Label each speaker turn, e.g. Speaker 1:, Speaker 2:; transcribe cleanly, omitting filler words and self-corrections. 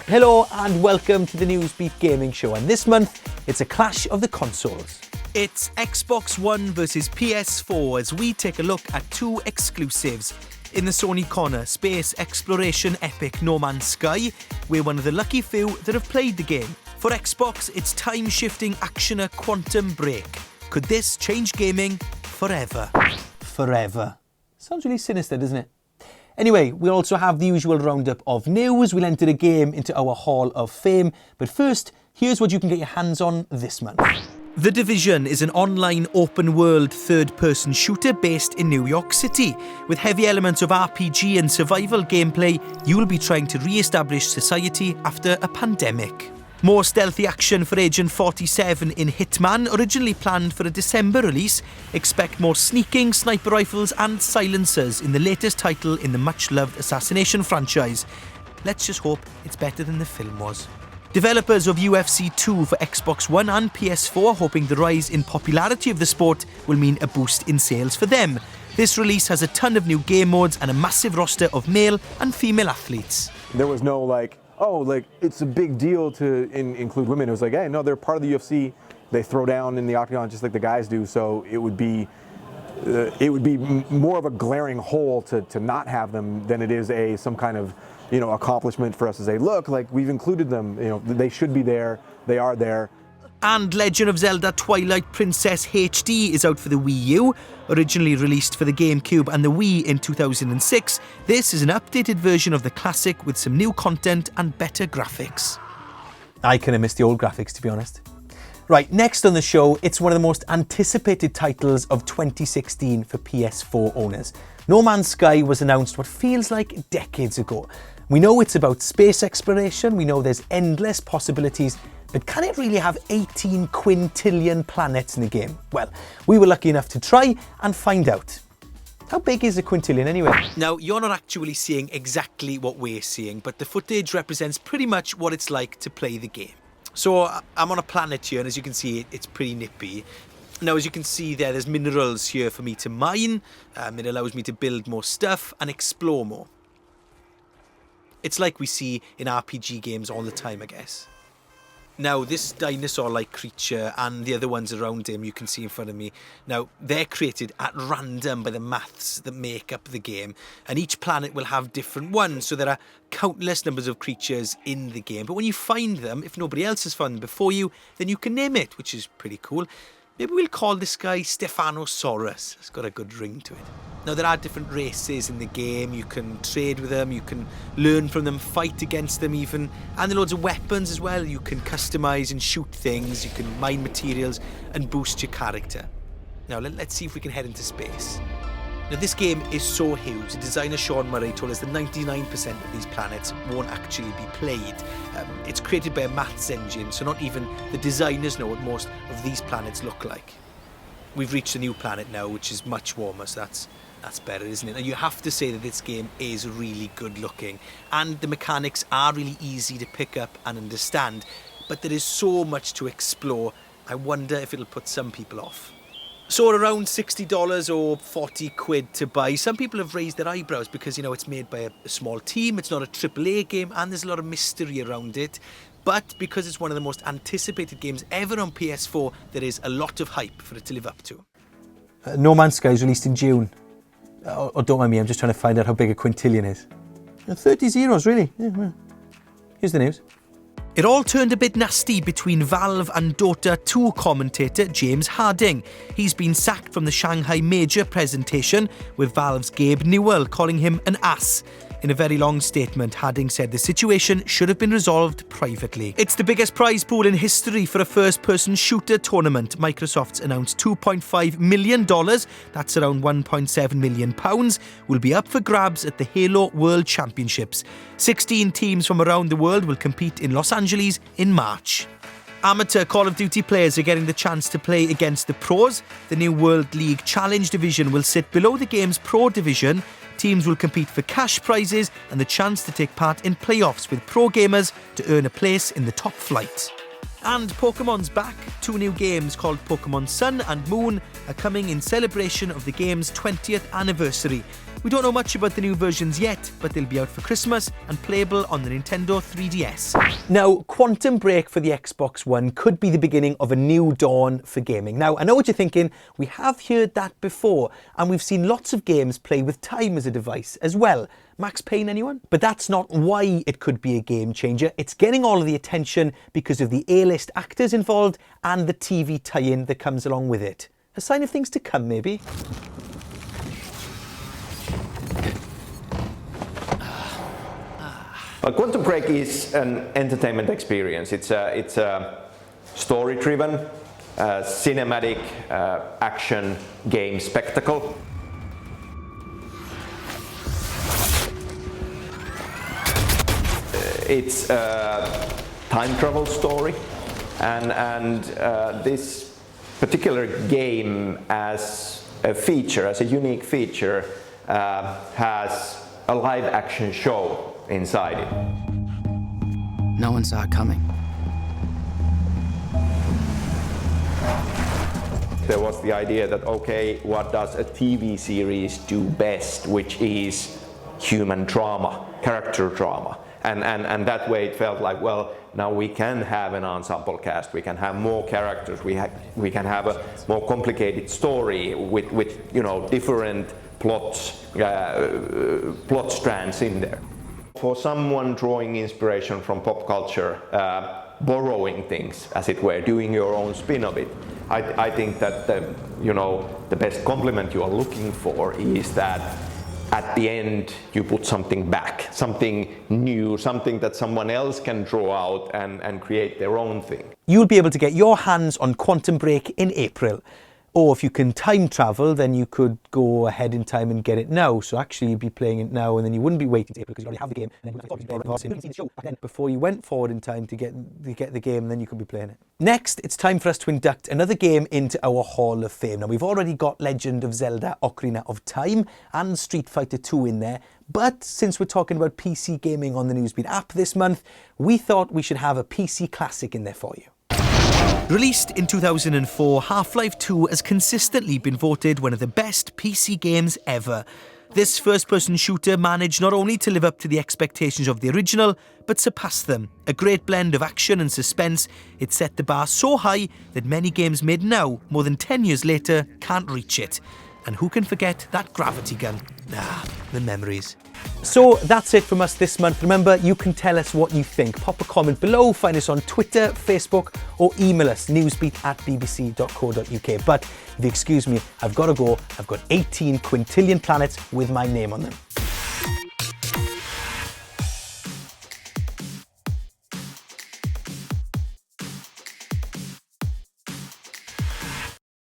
Speaker 1: Hello and welcome to the Newsbeat Gaming Show, and this month it's a clash of the consoles.
Speaker 2: It's Xbox One versus PS4 as we take a look at two exclusives. In the Sony corner, space exploration epic No Man's Sky. We're one of the lucky few that have played the game. For Xbox, it's time-shifting actioner Quantum Break. Could this change gaming forever?
Speaker 1: Forever. Sounds really sinister, doesn't it? Anyway, we also have the usual roundup of news. We'll enter the game into our Hall of Fame. But first, here's what you can get your hands on this month.
Speaker 2: The Division is an online open-world third-person shooter based in New York City. With heavy elements of RPG and survival gameplay, you'll be trying to re-establish society after a pandemic. More stealthy action for Agent 47 in Hitman, originally planned for a December release. Expect more sneaking, sniper rifles and silencers in the latest title in the much-loved Assassination franchise. Let's just hope it's better than the film was. Developers of UFC 2 for Xbox One and PS4 hoping the rise in popularity of the sport will mean a boost in sales for them. This release has a ton of new game modes and a massive roster of male and female athletes.
Speaker 3: There was no it's a big deal to include women. It was like, hey, no, they're part of the UFC. They throw down in the octagon just like the guys do. So it would be more of a glaring hole to not have them than it is some kind of accomplishment for us to say, look, like we've included them. They should be there. They are there.
Speaker 2: And Legend of Zelda Twilight Princess HD is out for the Wii U. Originally released for the GameCube and the Wii in 2006, this is an updated version of the classic with some new content and better graphics.
Speaker 1: I kind of miss the old graphics, to be honest. Right, next on the show, it's one of the most anticipated titles of 2016 for PS4 owners. No Man's Sky was announced what feels like decades ago. We know it's about space exploration, we know there's endless possibilities, but can it really have 18 quintillion planets in the game? Well, we were lucky enough to try and find out. How big is a quintillion anyway?
Speaker 2: Now, you're not actually seeing exactly what we're seeing, but the footage represents pretty much what it's like to play the game. So I'm on a planet here, and as you can see, it's pretty nippy. Now, as you can see there's minerals here for me to mine. It allows me to build more stuff and explore more. It's like we see in RPG games all the time, I guess. Now, this dinosaur-like creature and the other ones around him you can see in front of me, now, they're created at random by the maths that make up the game, and each planet will have different ones, so there are countless numbers of creatures in the game. But when you find them, if nobody else has found them before you, then you can name it, which is pretty cool. Maybe we'll call this guy Stephanosaurus. It's got a good ring to it. Now, there are different races in the game. You can trade with them, you can learn from them, fight against them even. And there are loads of weapons as well. You can customise and shoot things, you can mine materials and boost your character. Now, let's see if we can head into space. Now, this game is so huge. The designer Sean Murray told us that 99% of these planets won't actually be played. It's created by a maths engine, so not even the designers know what most of these planets look like. We've reached a new planet now, which is much warmer, so that's better, isn't it? And you have to say that this game is really good looking, and the mechanics are really easy to pick up and understand, but there is so much to explore. I wonder if it'll put some people off. So around $60 or 40 quid to buy. Some people have raised their eyebrows because, it's made by a small team, it's not a AAA game, and there's a lot of mystery around it. But because it's one of the most anticipated games ever on PS4, there is a lot of hype for it to live up to.
Speaker 1: No Man's Sky is released in June. Oh, don't mind me, I'm just trying to find out how big a quintillion is. 30 zeros, really? Yeah, well. Here's the news.
Speaker 2: It all turned a bit nasty between Valve and Dota 2 commentator James Harding. He's been sacked from the Shanghai Major presentation, with Valve's Gabe Newell calling him an ass. In a very long statement, Harding said the situation should have been resolved privately. It's the biggest prize pool in history for a first-person shooter tournament. Microsoft's announced $2.5 million, that's around £1.7 million, will be up for grabs at the Halo World Championships. 16 teams from around the world will compete in Los Angeles in March. Amateur Call of Duty players are getting the chance to play against the pros. The new World League Challenge division will sit below the game's pro division. Teams will compete for cash prizes and the chance to take part in playoffs with pro gamers to earn a place in the top flight. And Pokemon's back. 2 new games called Pokemon Sun and Moon are coming in celebration of the game's 20th anniversary. We don't know much about the new versions yet, but they'll be out for Christmas and playable on the Nintendo 3DS.
Speaker 1: Now, Quantum Break for the Xbox One could be the beginning of a new dawn for gaming. Now, I know what you're thinking, we have heard that before, and we've seen lots of games play with time as a device as well. Max Payne, anyone? But that's not why it could be a game changer. It's getting all of the attention because of the A-list actors involved and the TV tie-in that comes along with it. A sign of things to come, maybe?
Speaker 4: Well, Quantum Break is an entertainment experience. It's a story-driven, cinematic action game spectacle. It's a time travel story, and this particular game, as a feature, as a unique feature, has a live-action show inside it.
Speaker 5: No one saw it coming.
Speaker 4: There was the idea that, okay, what does a TV series do best, which is human drama, character drama. And that way it felt like, well, now we can have an ensemble cast, we can have more characters, we can have a more complicated story with you know, different plots, plot strands in there. For someone drawing inspiration from pop culture, borrowing things, as it were, doing your own spin of it, I think that the best compliment you are looking for is that at the end you put something back, something new, something that someone else can draw out and create their own thing.
Speaker 1: You'll be able to get your hands on Quantum Break in April. Or if you can time travel, then you could go ahead in time and get it now. So actually you'd be playing it now, and then you wouldn't be waiting to April because you already have the game. And then before you went forward in time to get the game, and then you could be playing it. Next, it's time for us to induct another game into our Hall of Fame. Now, we've already got Legend of Zelda Ocarina of Time and Street Fighter 2 in there. But since we're talking about PC gaming on the Newsbeat app this month, we thought we should have a PC classic in there for you.
Speaker 2: Released in 2004, Half-Life 2 has consistently been voted one of the best PC games ever. This first-person shooter managed not only to live up to the expectations of the original, but surpass them. A great blend of action and suspense, it set the bar so high that many games made now, more than 10 years later, can't reach it. And who can forget that gravity gun? The memories.
Speaker 1: So that's it from us this month. Remember, you can tell us what you think. Pop a comment below, find us on Twitter, Facebook, or email us, newsbeat@bbc.co.uk. But if you excuse me, I've got to go. I've got 18 quintillion planets with my name on them.